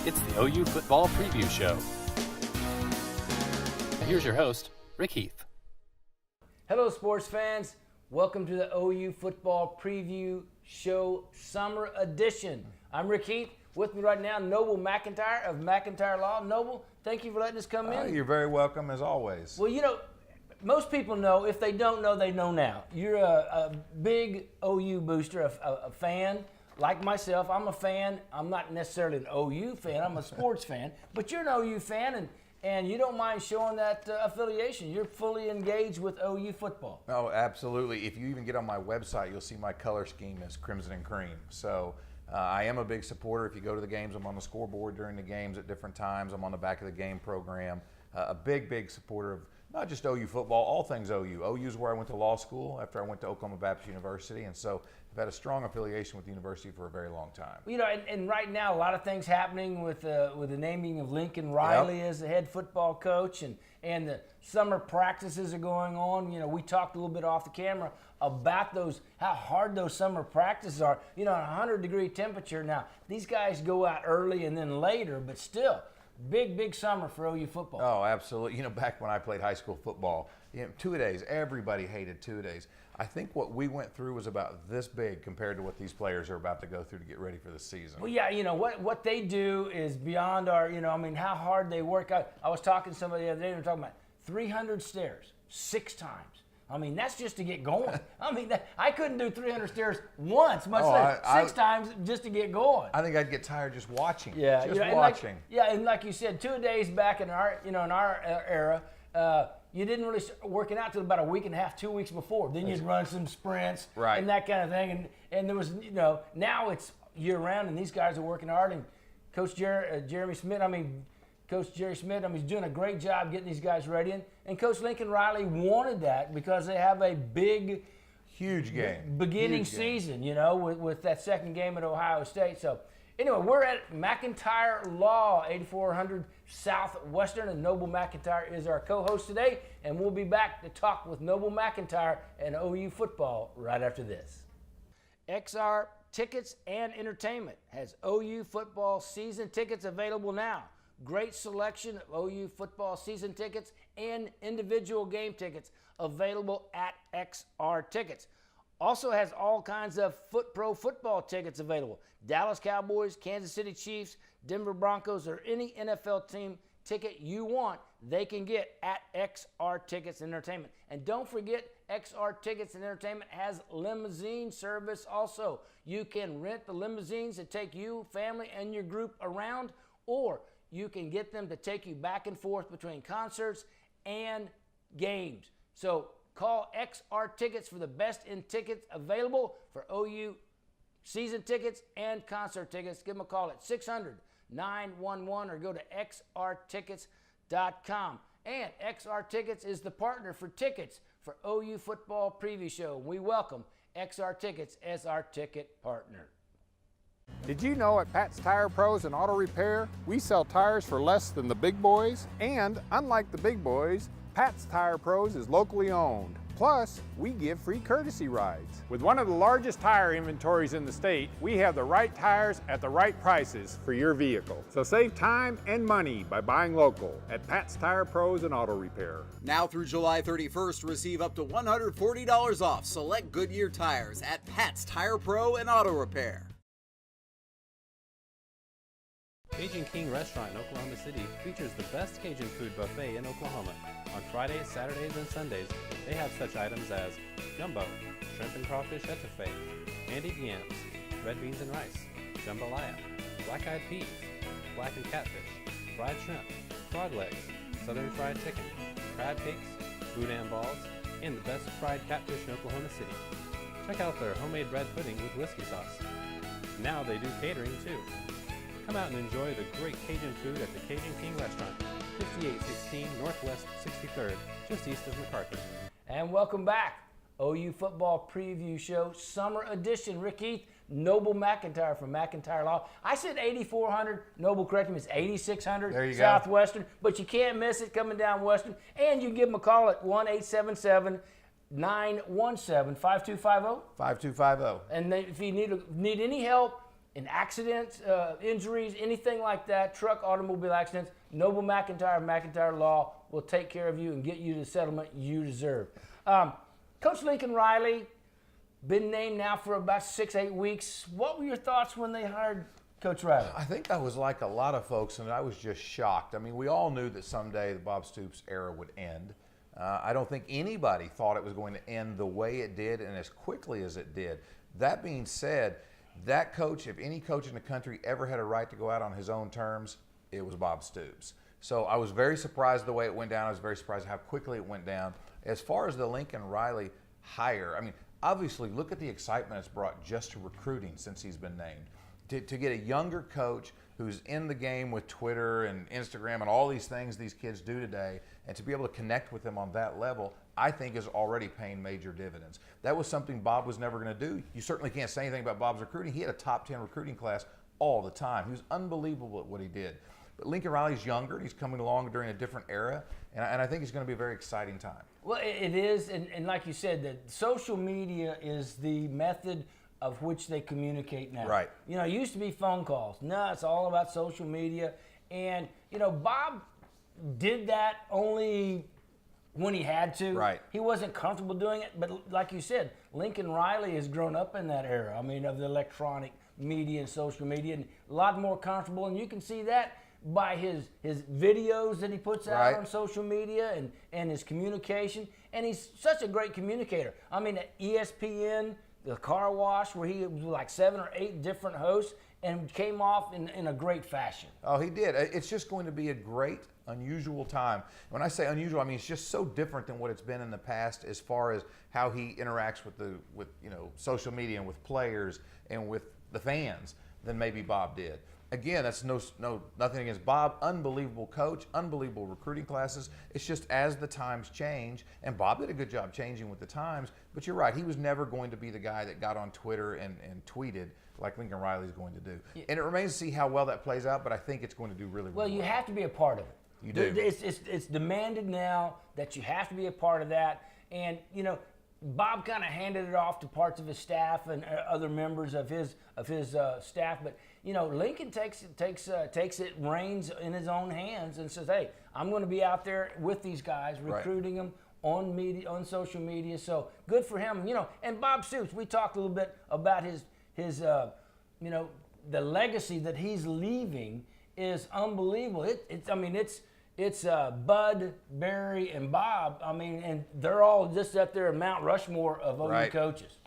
It's the OU Football Preview Show. Here's your host, Rick Heath. Hello, sports fans. Welcome to the OU Football Preview Show Summer Edition. I'm Rick Heath. With me right now, Noble McIntyre of McIntyre Law. Noble, thank you for letting us come in. You're very welcome, as always. Well, you know, most people know. If they don't know, they know now. You're a big OU booster, a fan. Like myself, I'm a fan. I'm not necessarily an OU fan. I'm a sports fan. But you're an OU fan, and you don't mind showing that affiliation. You're fully engaged with OU football. Oh, absolutely. If you even get on my website, you'll see my color scheme is crimson and cream. So I am a big supporter. If you go to the games, I'm on the scoreboard during the games at different times. I'm on the back of the game program. A big supporter of not just OU football, all things OU. OU is where I went to law school after I went to Oklahoma Baptist University, and so I've had a strong affiliation with the university for a very long time. You know, and right now a lot of things happening with the naming of Lincoln Riley as the head football coach, and the summer practices are going on. You know, we talked a little bit off the camera about those, how hard those summer practices are. You know, 100-degree temperature. Now, these guys go out early and then later, but still, big summer for OU football. Oh, absolutely. You know, back when I played high school football, two-a-days, everybody hated two-a-days. I think what we went through was about this big compared to what these players are about to go through to get ready for the season. Well, yeah, you know, what they do is beyond our, you know, I mean, how hard they work out. I was talking to somebody the other day, and we were talking about 300 stairs, 6 times. I mean, that's just to get going. I mean, I couldn't do 300 stairs once, much less 6 times just to get going. I think I'd get tired just watching. Yeah, just watching. Like, and like you said, 2 days back in our, in our era, you didn't really start working out till about a week and a half, 2 weeks before. Then you'd run some sprints and that kind of thing. And there was, you know, now it's year round, and these guys are working hard. And Coach Jeremy Smith, Coach Jerry Smith, he's doing a great job getting these guys ready. And Coach Lincoln Riley wanted that because they have a huge game beginning season, you know, with that second game at Ohio State. So anyway, we're at McIntyre Law, 8400 Southwestern, and Noble McIntyre is our co-host today. And we'll be back to talk with Noble McIntyre and OU football right after this. XR Tickets and Entertainment has OU football season tickets available now. Great selection of OU football season tickets and individual game tickets available at XR Tickets. Also has all kinds of pro football tickets available. Dallas Cowboys, Kansas City Chiefs, Denver Broncos, or any NFL team ticket you want, they can get at XR Tickets and Entertainment. And don't forget, XR Tickets and Entertainment has limousine service also. You can rent the limousines that take you, family, and your group around, or you can get them to take you back and forth between concerts and games. So call XR Tickets for the best in tickets available for OU season tickets and concert tickets. Give them a call at 600-911 or go to xrtickets.com. And XR Tickets is the partner for tickets for OU Football Preview Show. We welcome XR Tickets as our ticket partner. Did you know at Pat's Tire Pros and Auto Repair, we sell tires for less than the big boys? And unlike the big boys, Pat's Tire Pros is locally owned. Plus, we give free courtesy rides. With one of the largest tire inventories in the state, we have the right tires at the right prices for your vehicle. So save time and money by buying local at Pat's Tire Pros and Auto Repair. Now through July 31st, receive up to $140 off select Goodyear tires at Pat's Tire Pro and Auto Repair. Cajun King Restaurant in Oklahoma City features the best Cajun food buffet in Oklahoma. On Fridays, Saturdays, and Sundays, they have such items as gumbo, shrimp and crawfish etouffee, candied yams, red beans and rice, jambalaya, black-eyed peas, blackened catfish, fried shrimp, frog legs, southern fried chicken, crab cakes, boudin balls, and the best fried catfish in Oklahoma City. Check out their homemade bread pudding with whiskey sauce. Now they do catering too. Come out and enjoy the great Cajun food at the Cajun King Restaurant, 5816 Northwest 63rd, just east of MacArthur. And welcome back. OU Football Preview Show, Summer Edition. Rick Heath, Noble McIntyre from McIntyre Law. I said 8400. Noble, correct me, it's 8600 there you Southwestern. Go. But you can't miss it coming down Western. And you give them a call at 1-877-917-5250. 5250. And if you need any help in accidents, injuries, anything like that, truck, automobile accidents, Noble McIntyre Law will take care of you and get you the settlement you deserve. Coach Lincoln Riley, been named now for about 6-8 weeks. What were your thoughts when they hired Coach Riley? I think I was like a lot of folks, and I was just shocked. I mean, we all knew that someday the Bob Stoops era would end. I don't think anybody thought it was going to end the way it did and as quickly as it did. That being said, that coach, if any coach in the country ever had a right to go out on his own terms, it was Bob Stoops. So I was very surprised the way it went down. I was very surprised how quickly it went down. As far as the Lincoln Riley hire, I mean, obviously look at the excitement it's brought just to recruiting since he's been named. To get a younger coach who's in the game with Twitter and Instagram and all these things these kids do today, and to be able to connect with them on that level, I think is already paying major dividends. That was something Bob was never going to do. You certainly can't say anything about Bob's recruiting. He had a top 10 recruiting class all the time. He was unbelievable at what he did. But Lincoln Riley's younger, and he's coming along during a different era, and I think it's going to be a very exciting time. Well, it is, and like you said, that social media is the method of which they communicate now. Right. You know, it used to be phone calls. No, it's all about social media. And, you know, Bob did that only when he had to. Right. He wasn't comfortable doing it. But like you said, Lincoln Riley has grown up in that era. I mean, of the electronic media and social media, and a lot more comfortable. And you can see that by his videos that he puts out Right. on social media and his communication. And he's such a great communicator. I mean, at ESPN, the car wash, where he was like 7 or 8 different hosts and came off in a great fashion. Oh, he did. It's just going to be a great, unusual time. When I say unusual, I mean it's just so different than what it's been in the past as far as how he interacts with social media and with players and with the fans than maybe Bob did. Again, that's nothing against Bob. Unbelievable coach, unbelievable recruiting classes. It's just as the times change, and Bob did a good job changing with the times, but you're right, he was never going to be the guy that got on Twitter and tweeted like Lincoln Riley's going to do. Yeah. And it remains to see how well that plays out, but I think it's going to do really well. Well, you have to be a part of it. You do. It's demanded now that you have to be a part of that. And, you know, Bob kind of handed it off to parts of his staff and other members of his staff, but you know, Lincoln takes it reins in his own hands and says, "Hey, I'm going to be out there with these guys, recruiting them on media, on social media." So good for him, you know. And Bob Stoops, we talked a little bit about his you know, the legacy that he's leaving is unbelievable. It's Bud, Barry, and Bob. I mean, and they're all just up there in Mount Rushmore of OU coaches.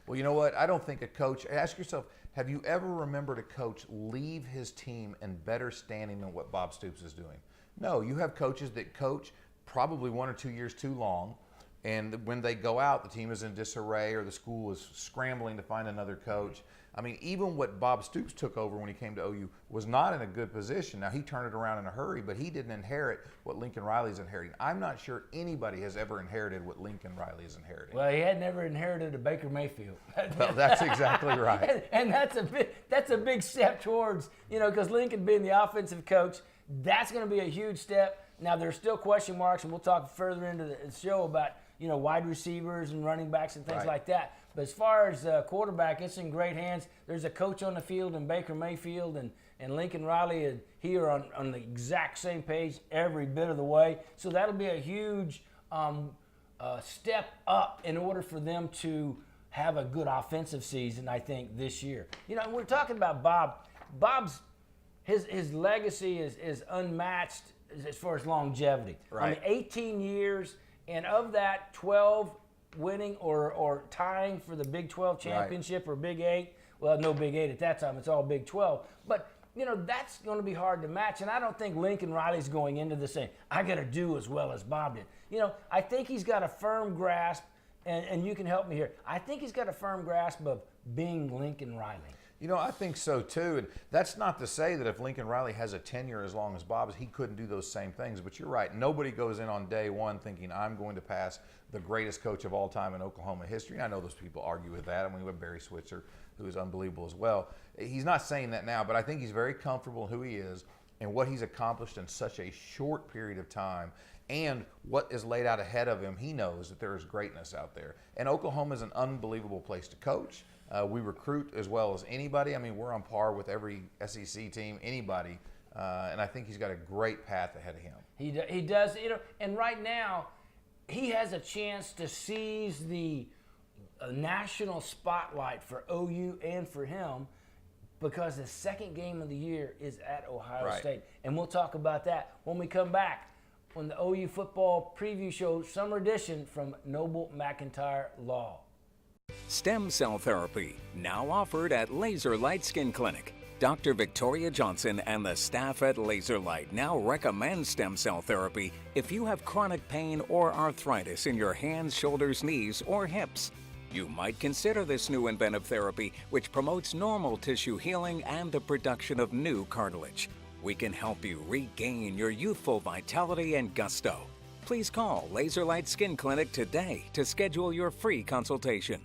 Well, you know what? I don't think a coach, ask yourself, have you ever remembered a coach leave his team in better standing than what Bob Stoops is doing? No, you have coaches that coach probably 1 or 2 years too long, and when they go out, the team is in disarray or the school is scrambling to find another coach. I mean, even what Bob Stoops took over when he came to OU was not in a good position. Now, he turned it around in a hurry, but he didn't inherit what Lincoln Riley's inheriting. I'm not sure anybody has ever inherited what Lincoln Riley is inheriting. Well, he had never inherited a Baker Mayfield. Well, that's exactly right. And that's a big step towards, you know, because Lincoln being the offensive coach, that's going to be a huge step. Now, there's still question marks, and we'll talk further into the show about, you know, wide receivers and running backs and things like that. But as far as quarterback, it's in great hands. There's a coach on the field in Baker Mayfield, and Lincoln Riley and he are on the exact same page every bit of the way. So that'll be a huge step up in order for them to have a good offensive season, I think, this year. You know, we're talking about Bob. Bob's his legacy is unmatched as far as longevity. Right. I mean, 18 years, and of that, 12 winning or tying for the Big 12 championship or Big 8. Well, no Big 8 at that time. It's all Big 12. But, you know, that's going to be hard to match. And I don't think Lincoln Riley's going into this saying, I got to do as well as Bob did. You know, I think he's got a firm grasp, and you can help me here. I think he's got a firm grasp of being Lincoln Riley. You know, I think so too. And that's not to say that if Lincoln Riley has a tenure as long as Bob's, he couldn't do those same things. But you're right. Nobody goes in on day one thinking, I'm going to pass the greatest coach of all time in Oklahoma history. And I know those people argue with that. I mean, we have Barry Switzer, who is unbelievable as well. He's not saying that now, but I think he's very comfortable in who he is and what he's accomplished in such a short period of time. And what is laid out ahead of him, he knows that there is greatness out there. And Oklahoma is an unbelievable place to coach. We recruit as well as anybody. I mean, we're on par with every SEC team, anybody. And I think he's got a great path ahead of him. He does, and right now he has a chance to seize the national spotlight for OU and for him, because the second game of the year is at Ohio State. And we'll talk about that when we come back on the OU Football Preview Show Summer Edition from Noble McIntyre Law. Stem cell therapy, now offered at Laser Light Skin Clinic. Dr. Victoria Johnson and the staff at Laser Light now recommend stem cell therapy if you have chronic pain or arthritis in your hands, shoulders, knees, or hips. You might consider this new inventive therapy, which promotes normal tissue healing and the production of new cartilage. We can help you regain your youthful vitality and gusto. Please call Laser Light Skin Clinic today to schedule your free consultation.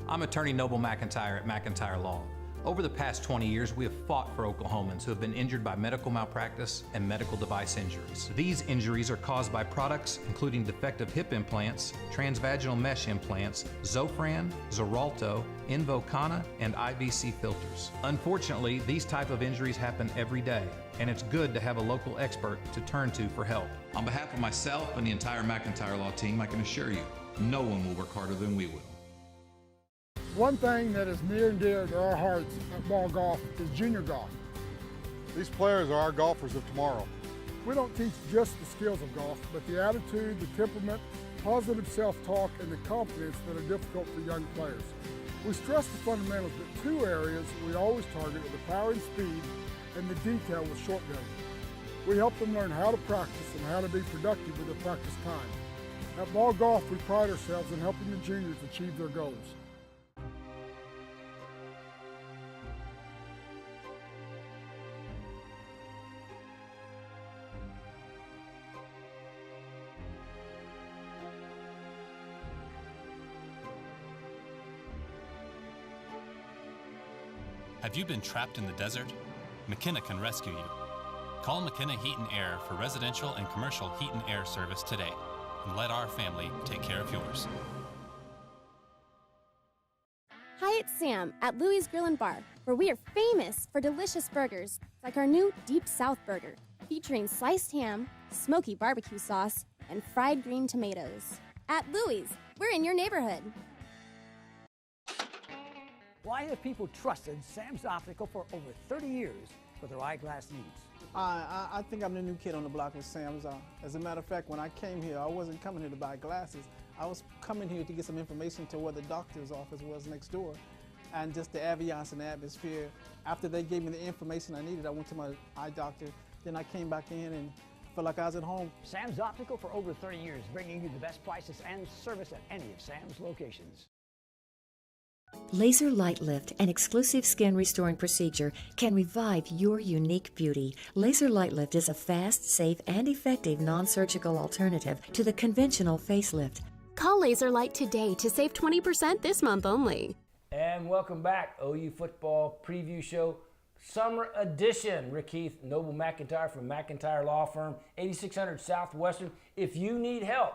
I'm attorney Noble McIntyre at McIntyre Law. Over the past 20 years, we have fought for Oklahomans who have been injured by medical malpractice and medical device injuries. These injuries are caused by products including defective hip implants, transvaginal mesh implants, Zofran, Xarelto, Invokana, and IVC filters. Unfortunately, these type of injuries happen every day, and it's good to have a local expert to turn to for help. On behalf of myself and the entire McIntyre Law team, I can assure you, no one will work harder than we will. One thing that is near and dear to our hearts at Ball Golf is junior golf. These players are our golfers of tomorrow. We don't teach just the skills of golf, but the attitude, the temperament, positive self-talk, and the confidence that are difficult for young players. We stress the fundamentals, but two areas we always target are the power and speed and the detail with short game. We help them learn how to practice and how to be productive with their practice time. At Ball Golf, we pride ourselves in helping the juniors achieve their goals. Have you been trapped in the desert? McKenna can rescue you. Call McKenna Heat and Air for residential and commercial heat and air service today, and let our family take care of yours. Hi, it's Sam at Louie's Grill and Bar, where we are famous for delicious burgers like our new Deep South Burger, featuring sliced ham, smoky barbecue sauce, and fried green tomatoes. At Louie's, we're in your neighborhood. Why have people trusted Sam's Optical for over 30 years for their eyeglass needs? I think I'm the new kid on the block with Sam's. As a matter of fact, when I came here, I wasn't coming here to buy glasses. I was coming here to get some information to where the doctor's office was next door, and just the ambiance and the atmosphere. After they gave me the information I needed, I went to my eye doctor. Then I came back in and felt like I was at home. Sam's Optical for over 30 years, bringing you the best prices and service at any of Sam's locations. Laser Light Lift, an exclusive skin restoring procedure, can revive your unique beauty. Laser Light Lift is a fast, safe, and effective non-surgical alternative to the conventional facelift. Call Laser Light today to save 20% this month only. And welcome back, OU Football Preview Show Summer Edition. Rick Heath, Noble McIntyre from McIntyre Law Firm, 8600 Southwestern. If you need help,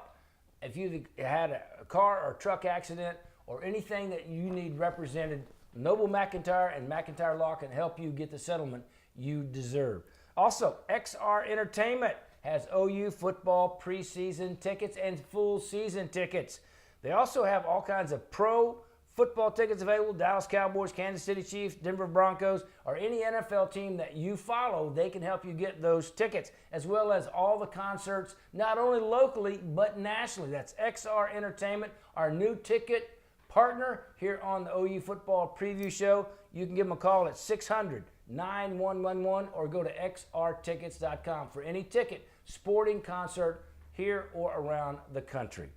if you've had a car or truck accident, or anything that you need represented, Noble McIntyre and McIntyre Law can help you get the settlement you deserve. Also, XR Entertainment has OU football preseason tickets and full season tickets. They also have all kinds of pro football tickets available. Dallas Cowboys, Kansas City Chiefs, Denver Broncos, or any NFL team that you follow, they can help you get those tickets, as well as all the concerts, not only locally, but nationally. That's XR Entertainment, our new ticket partner here on the OU Football Preview Show. You can give them a call at 600-9111 or go to xrtickets.com for any ticket, sporting, concert here or around the country.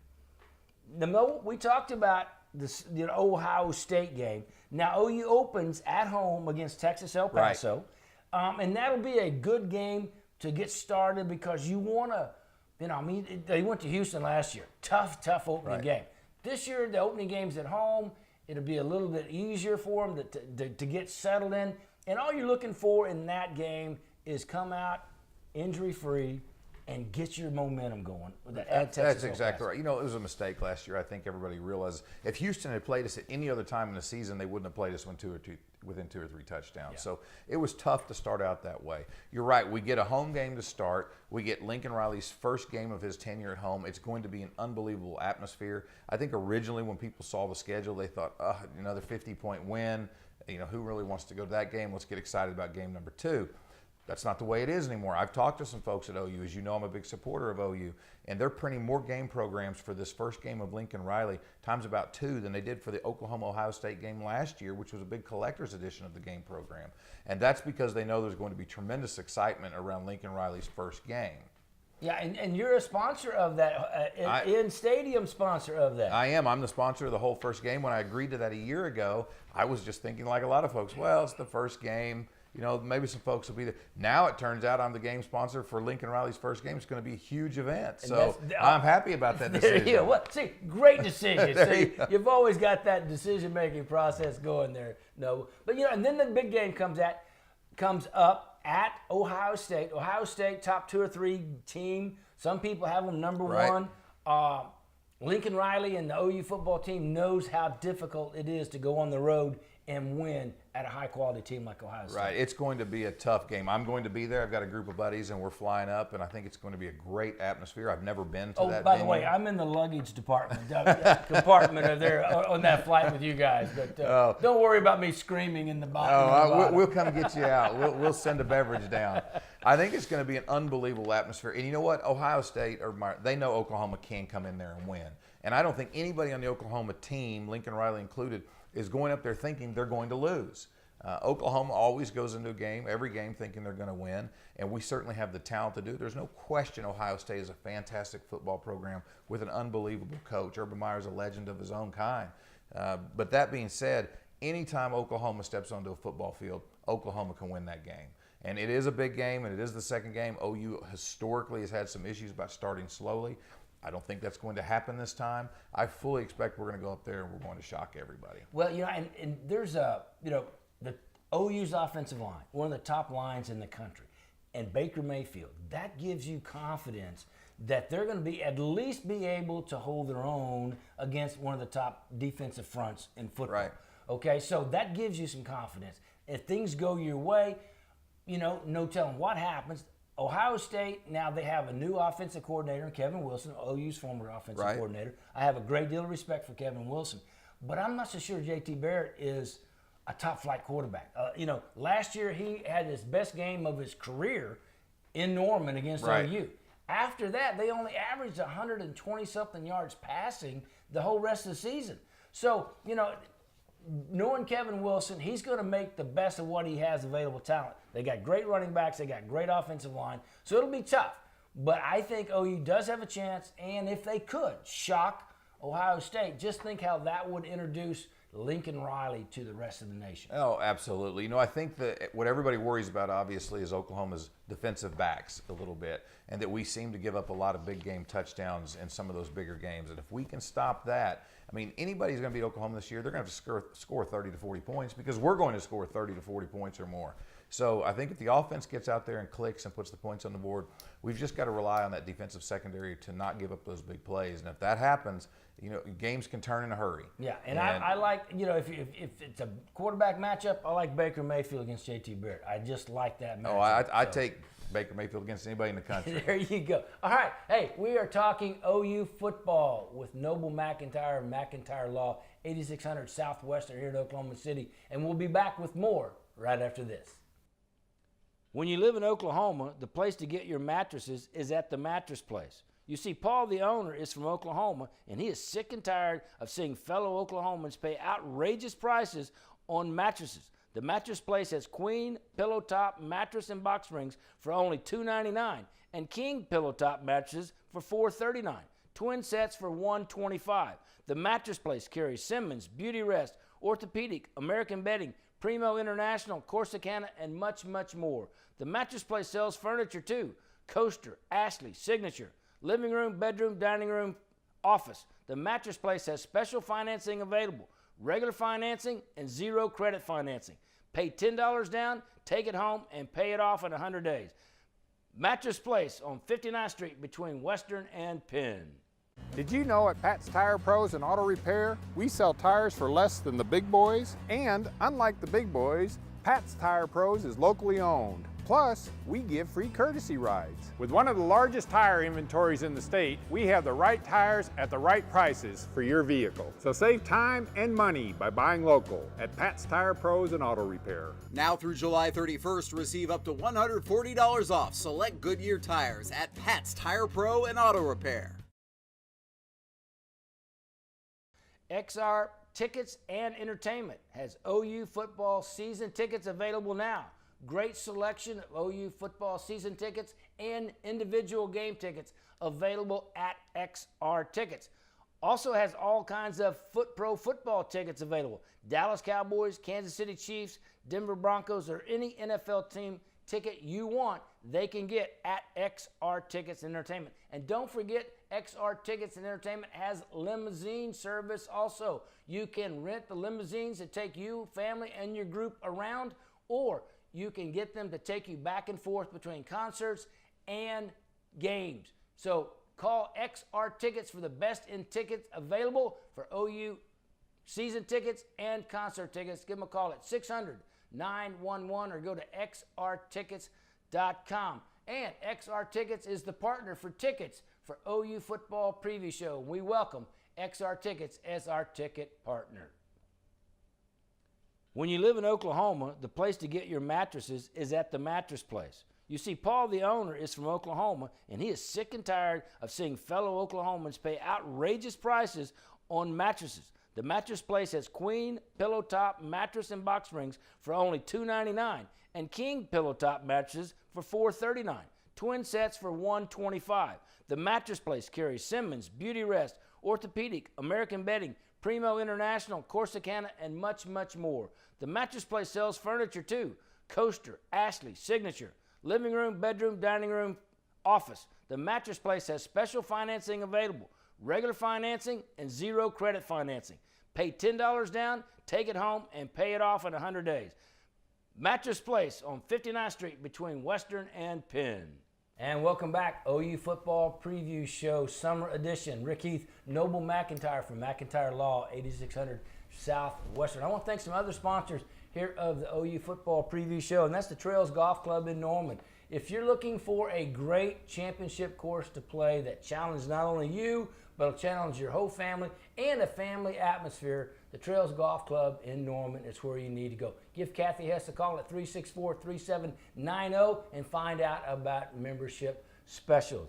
We talked about the Ohio State game. Now OU opens at home against Texas El Paso, and that'll be a good game to get started because you want to, they went to Houston last year. Tough opening game. This year, the opening game's at home. It'll be a little bit easier for them to get settled in. And all you're looking for in that game is come out injury-free and get your momentum going. That's exactly right. You know, it was a mistake last year. I think everybody realized if Houston had played us at any other time in the season, they wouldn't have played us within 2 or 3 touchdowns. Yeah. So it was tough to start out that way. You're right. We get a home game to start. We get Lincoln Riley's first game of his tenure at home. It's going to be an unbelievable atmosphere. I think originally when people saw the schedule, they thought, another 50-point win. You know, who really wants to go to that game? Let's get excited about game number 2. That's not the way it is anymore. I've talked to some folks at OU. As you know, I'm a big supporter of OU, and they're printing more game programs for this first game of Lincoln Riley, times about 2, than they did for the Oklahoma-Ohio State game last year, which was a big collector's edition of the game program. And that's because they know there's going to be tremendous excitement around Lincoln Riley's first game. Yeah, and you're a sponsor of that, in-stadium sponsor of that. I am. I'm the sponsor of the whole first game. When I agreed to that a year ago, I was just thinking like a lot of folks, well, it's the first game. You know, maybe some folks will be there. Now it turns out I'm the game sponsor for Lincoln Riley's first game. It's going to be a huge event. So I'm happy about that decision. There you go. See, great decision. You've always got that decision-making process going there. No, but, you know, and then the big game comes up at Ohio State. Ohio State, top 2 or 3 team. Some people have them number 1. Lincoln Riley and the OU football team knows how difficult it is to go on the road and win at a high-quality team like Ohio State. Right. It's going to be a tough game. I'm going to be there. I've got a group of buddies, and we're flying up, and I think it's going to be a great atmosphere. I've never been to that by the way, I'm in the luggage department, compartment of there on that flight with you guys. But don't worry about me screaming in the bottom. We'll come get you out. We'll send a beverage down. I think it's going to be an unbelievable atmosphere. And you know what? Ohio State, they know Oklahoma can come in there and win. And I don't think anybody on the Oklahoma team, Lincoln Riley included, is going up there thinking they're going to lose. Oklahoma always goes into a game, every game, thinking they're going to win, and we certainly have the talent to do it. There's no question Ohio State is a fantastic football program with an unbelievable coach. Urban Meyer's a legend of his own kind. But that being said, anytime Oklahoma steps onto a football field, Oklahoma can win that game. And it is a big game, and it is the second game. OU historically has had some issues about starting slowly. I don't think that's going to happen this time. I fully expect we're going to go up there and we're going to shock everybody. Well, you know, and there's the OU's offensive line, one of the top lines in the country, and Baker Mayfield. That gives you confidence that they're going to at least be able to hold their own against one of the top defensive fronts in football. Right. Okay, so that gives you some confidence. If things go your way, you know, no telling what happens. Ohio State, now they have a new offensive coordinator, Kevin Wilson, OU's former offensive coordinator. I have a great deal of respect for Kevin Wilson, but I'm not so sure J.T. Barrett is a top-flight quarterback. You know, last year he had his best game of his career in Norman against OU. After that, they only averaged 120-something yards passing the whole rest of the season. So, you know, knowing Kevin Wilson, he's going to make the best of what he has available talent. They got great running backs. They got great offensive line. So it'll be tough. But I think OU does have a chance, and if they could shock Ohio State, just think how that would introduce Lincoln Riley to the rest of the nation. Oh, absolutely. You know, I think that what everybody worries about, obviously, is Oklahoma's defensive backs a little bit, and that we seem to give up a lot of big game touchdowns in some of those bigger games. And if we can stop that, I mean, anybody's going to beat Oklahoma this year, they're going to have to score 30 to 40 points because we're going to score 30 to 40 points or more. So I think if the offense gets out there and clicks and puts the points on the board, we've just got to rely on that defensive secondary to not give up those big plays. And if that happens, you know, games can turn in a hurry. Yeah, and I like, you know, if it's a quarterback matchup, I like Baker Mayfield against J.T. Barrett. I just like that matchup. I take Baker Mayfield against anybody in the country. There you go. All right. Hey, we are talking OU football with Noble McIntyre, McIntyre Law, 8600 Southwestern here in Oklahoma City. And we'll be back with more right after this. When you live in Oklahoma, the place to get your mattresses is at the Mattress Place. You see, Paul, the owner, is from Oklahoma, and he is sick and tired of seeing fellow Oklahomans pay outrageous prices on mattresses. The Mattress Place has queen, pillow top, mattress, and box springs for only $2.99, and king pillow top mattresses for $4.39. Twin sets for $125. The Mattress Place carries Simmons, Beauty Rest, Orthopedic, American Bedding, Primo International, Corsicana, and much, much more. The Mattress Place sells furniture too. Coaster, Ashley, Signature, living room, bedroom, dining room, office. The Mattress Place has special financing available. Regular financing and zero credit financing. Pay $10 down, take it home, and pay it off in 100 days. Mattress Place on 59th Street between Western and Penn. Did you know at Pat's Tire Pros and Auto Repair, we sell tires for less than the big boys? And unlike the big boys, Pat's Tire Pros is locally owned. Plus, we give free courtesy rides. With one of the largest tire inventories in the state, we have the right tires at the right prices for your vehicle. So save time and money by buying local at Pat's Tire Pros and Auto Repair. Now through July 31st, receive up to $140 off select Goodyear tires at Pat's Tire Pro and Auto Repair. XR Tickets and Entertainment has OU football season tickets available now. Great selection of OU football season tickets and individual game tickets available at XR Tickets. Also has all kinds of pro football tickets available. Dallas Cowboys, Kansas City Chiefs, Denver Broncos, or any NFL team ticket you want, they can get at XR Tickets and Entertainment. And don't forget, XR Tickets and Entertainment has limousine service also. You can rent the limousines to take you, family, and your group around, or you can get them to take you back and forth between concerts and games. So call XR Tickets for the best in tickets available for OU season tickets and concert tickets. Give them a call at 600-911 or go to xrtickets.com. And XR Tickets is the partner for tickets for OU football preview show. We welcome XR Tickets as our ticket partner. When you live in Oklahoma, the place to get your mattresses is at the Mattress Place. You see, Paul, the owner, is from Oklahoma, and he is sick and tired of seeing fellow Oklahomans pay outrageous prices on mattresses. The Mattress Place has queen, pillow top, mattress, and box springs for only $2.99, and king pillow top mattresses for $4.39. Twin sets for $125. The Mattress Place carries Simmons, Beauty Rest, Orthopedic, American Bedding, Primo International, Corsicana, and much, much more. The Mattress Place sells furniture too. Coaster, Ashley, Signature, living room, bedroom, dining room, office. The Mattress Place has special financing available. Regular financing and zero credit financing. Pay $10 down, take it home, and pay it off in 100 days. Mattress Place on 59th Street between Western and Penn. And welcome back, OU Football Preview Show, Summer Edition. Rick Heath, Noble McIntyre from McIntyre Law, 8600 South Western. I want to thank some other sponsors here of the OU Football Preview Show, and that's the Trails Golf Club in Norman. If you're looking for a great championship course to play that challenges not only you, but will challenge your whole family and a family atmosphere, the Trails Golf Club in Norman is where you need to go. Give Kathy Hess a call at 364-3790 and find out about membership specials.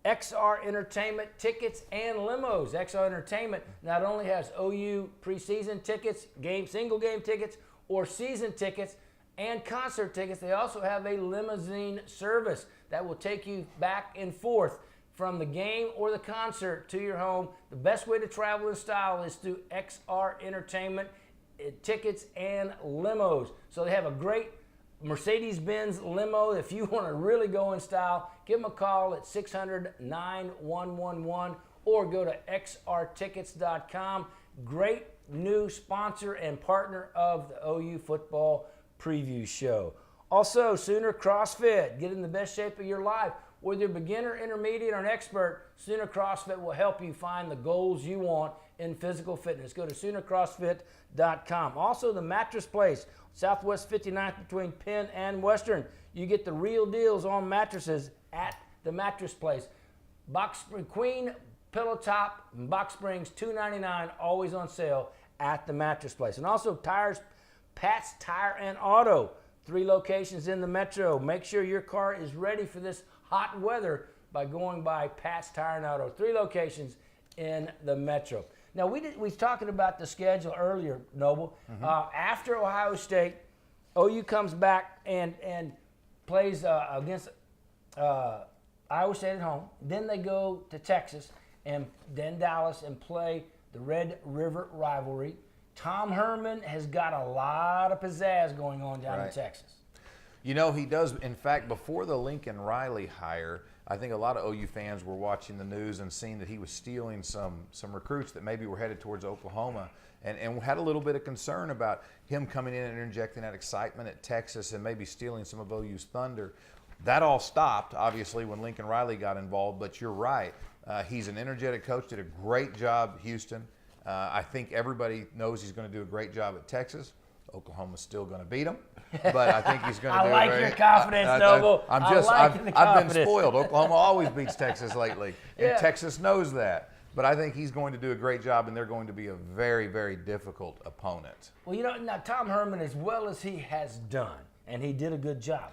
XR Entertainment tickets and limos. XR Entertainment not only has OU preseason tickets, single game tickets, or season tickets and concert tickets, they also have a limousine service that will take you back and forth from the game or the concert to your home. The best way to travel in style is through XR Entertainment tickets and limos. So they have a great Mercedes-Benz limo. If you want to really go in style, give them a call at 600-9111 or go to xrtickets.com. Great new sponsor and partner of the OU Football Preview Show. Also, Sooner CrossFit. Get in the best shape of your life. Whether you're beginner, intermediate, or an expert, Sooner CrossFit will help you find the goals you want in physical fitness. Go to SoonerCrossFit.com. Also, the Mattress Place, Southwest 59th between Penn and Western. You get the real deals on mattresses at the Mattress Place. Box spring, queen, pillow top, and box springs, $2.99, always on sale at the Mattress Place. And also tires, Pat's Tire and Auto, 3 locations in the metro. Make sure your car is ready for this hot weather by going by Pat's Tire and Auto. 3 locations in the metro. Now, we was talking about the schedule earlier, Noble. After Ohio State, OU comes back and plays against Iowa State at home. Then they go to Texas and then Dallas and play the Red River rivalry. Tom Herman has got a lot of pizzazz going on down in Texas. You know, he does. In fact, before the Lincoln Riley hire, I think a lot of OU fans were watching the news and seeing that he was stealing some recruits that maybe were headed towards Oklahoma, and had a little bit of concern about him coming in and interjecting that excitement at Texas and maybe stealing some of OU's thunder. That all stopped, obviously, when Lincoln Riley got involved, but you're right. He's an energetic coach, did a great job, Houston. I think everybody knows he's going to do a great job at Texas. Oklahoma's still going to beat him, but I think he's going to do I like your confidence, Noble. I've been spoiled. Oklahoma always beats Texas lately, and Yeah. Texas knows that. But I think he's going to do a great job, and they're going to be a very, very difficult opponent. Well, now Tom Herman, as well as he has done, and he did a good job,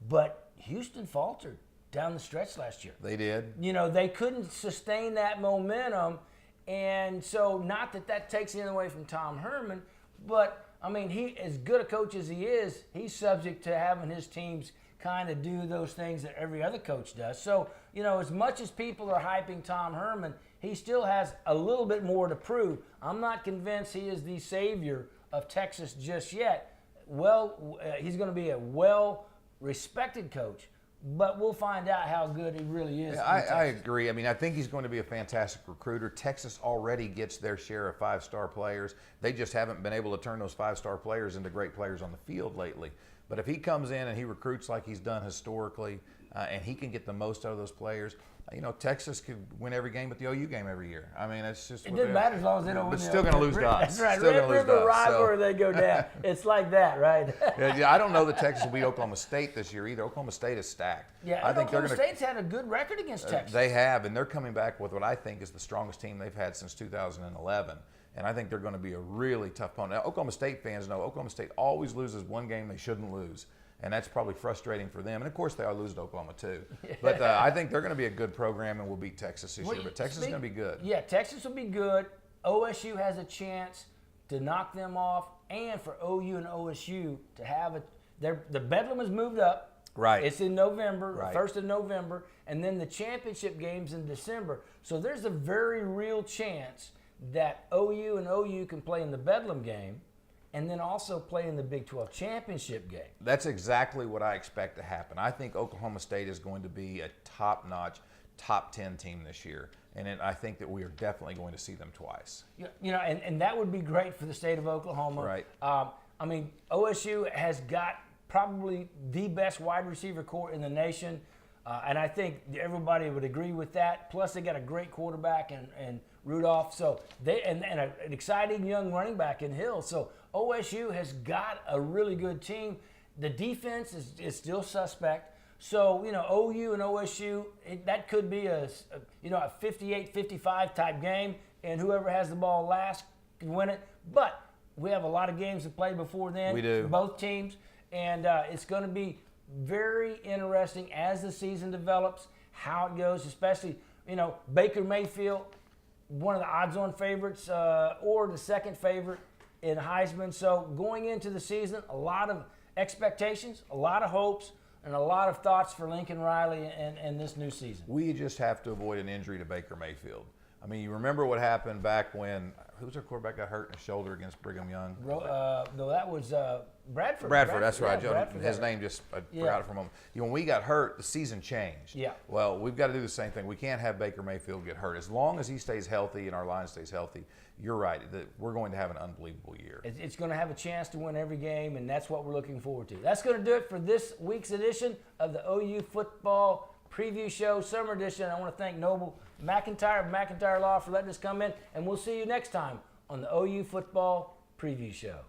but Houston faltered down the stretch last year. They did. They couldn't sustain that momentum, and so not that takes anything away from Tom Herman, but I mean, he, as good a coach as he is, he's subject to having his teams kind of do those things that every other coach does. So, as much as people are hyping Tom Herman, he still has a little bit more to prove. I'm not convinced he is the savior of Texas just yet. Well, he's going to be a well-respected coach, but we'll find out how good he really is. Yeah, I agree. I mean, I think he's going to be a fantastic recruiter. Texas already gets their share of five-star players. They just haven't been able to turn those five-star players into great players on the field lately. But if he comes in and he recruits like he's done historically, and he can get the most out of those players, Texas could win every game but the OU game every year. I mean, it's just. It doesn't matter as long as they don't win. But still going to lose dots. That's right. Still going to lose River dots. rivalry, they go down. It's like that, right? Yeah, I don't know that Texas will beat Oklahoma State this year either. Oklahoma State is stacked. Yeah, I think Oklahoma State's had a good record against Texas. They have, and they're coming back with what I think is the strongest team they've had since 2011. And I think they're going to be a really tough opponent. Now, Oklahoma State fans know Oklahoma State always loses one game they shouldn't lose. And that's probably frustrating for them. And, of course, they are losing to Oklahoma, too. But I think they're going to be a good program and will beat Texas this year. But Texas is going to be good. Yeah, Texas will be good. OSU has a chance to knock them off, and for OU and OSU to have the Bedlam has moved up. Right. It's in November, Right. 1st of November, and then the championship game's in December. So there's a very real chance that OU and OU can play in the Bedlam game and then also play in the Big 12 championship game. That's exactly what I expect to happen. I think Oklahoma State is going to be a top-notch, top 10 team this year. And I think that we are definitely going to see them twice. And that would be great for the state of Oklahoma. Right. I mean, OSU has got probably the best wide receiver core in the nation. And I think everybody would agree with that. Plus, they got a great quarterback in Rudolph. So and an exciting young running back in Hill. So OSU has got a really good team. The defense is still suspect. So, OU and OSU, that could be a 58-55 type game, and whoever has the ball last can win it. But we have a lot of games to play before then. We do. For both teams, and it's going to be very interesting as the season develops, how it goes, especially, Baker Mayfield, one of the odds-on favorites or the second favorite in Heisman. So going into the season, a lot of expectations, a lot of hopes, and a lot of thoughts for Lincoln Riley and this new season. We just have to avoid an injury to Baker Mayfield. I mean, you remember what happened back when, who was our quarterback got hurt in the shoulder against Brigham Young? No, that was Bradford. Bradford, that's right. Yeah, Bradford His name just, I forgot it for a moment. When we got hurt, the season changed. Yeah. Well, we've got to do the same thing. We can't have Baker Mayfield get hurt. As long as he stays healthy and our line stays healthy, you're right, that we're going to have an unbelievable year. It's going to have a chance to win every game, and that's what we're looking forward to. That's going to do it for this week's edition of the OU Football Preview Show, Summer Edition. I want to thank Noble McIntyre of McIntyre Law for letting us come in, and we'll see you next time on the OU Football Preview Show.